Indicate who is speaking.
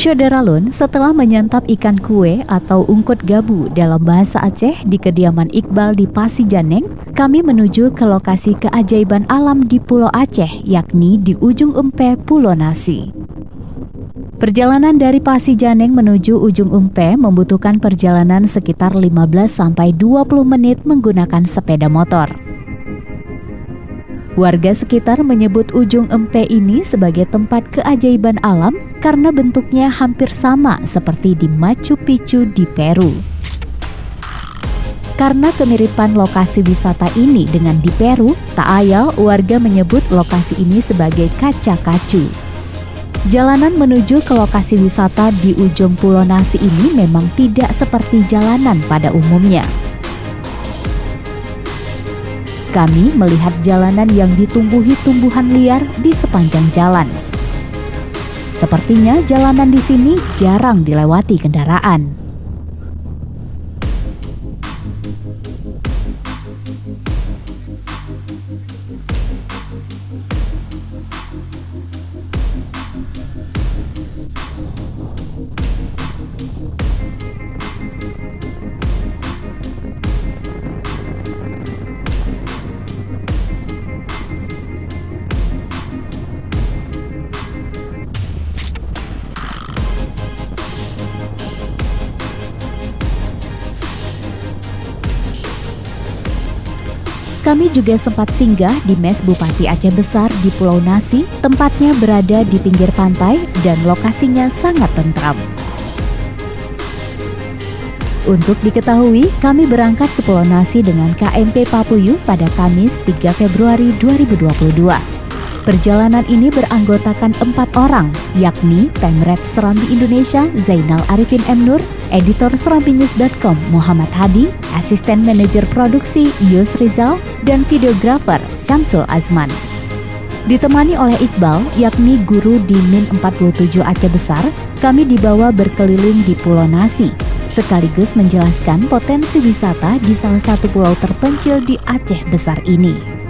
Speaker 1: Syoderalun setelah menyantap ikan kue atau ungkut gabu dalam bahasa Aceh di kediaman Iqbal di Pasijaneng, kami menuju ke lokasi keajaiban alam di Pulau Aceh, yakni di ujung Empe, Pulau Nasi. Perjalanan dari Pasijaneng menuju ujung Empe membutuhkan perjalanan sekitar 15-20 menit menggunakan sepeda motor. Warga sekitar menyebut ujung Empe ini sebagai tempat keajaiban alam karena bentuknya hampir sama seperti di Machu Picchu di Peru. Karena kemiripan lokasi wisata ini dengan di Peru, tak ayal warga menyebut lokasi ini sebagai Kaca Kacu. Jalanan menuju ke lokasi wisata di ujung Pulau Nasi ini memang tidak seperti jalanan pada umumnya. Kami melihat jalanan yang ditumbuhi tumbuhan liar di sepanjang jalan. Sepertinya jalanan di sini jarang dilewati kendaraan. Kami juga sempat singgah di Mes Bupati Aceh Besar di Pulau Nasi, tempatnya berada di pinggir pantai dan lokasinya sangat tentram. Untuk diketahui, kami berangkat ke Pulau Nasi dengan KMP Papuyuh pada Kamis 3 Februari 2022. Perjalanan ini beranggotakan 4 orang, yakni Pemret Serambi Indonesia Zainal Arifin M. Nur, editor serambinews.com Muhammad Hadi, asisten manajer produksi Yus Rizal, dan videografer Syamsul Azman. Ditemani oleh Iqbal, yakni guru di Min 47 Aceh Besar, kami dibawa berkeliling di Pulau Nasi, sekaligus menjelaskan potensi wisata di salah satu pulau terpencil di Aceh Besar ini.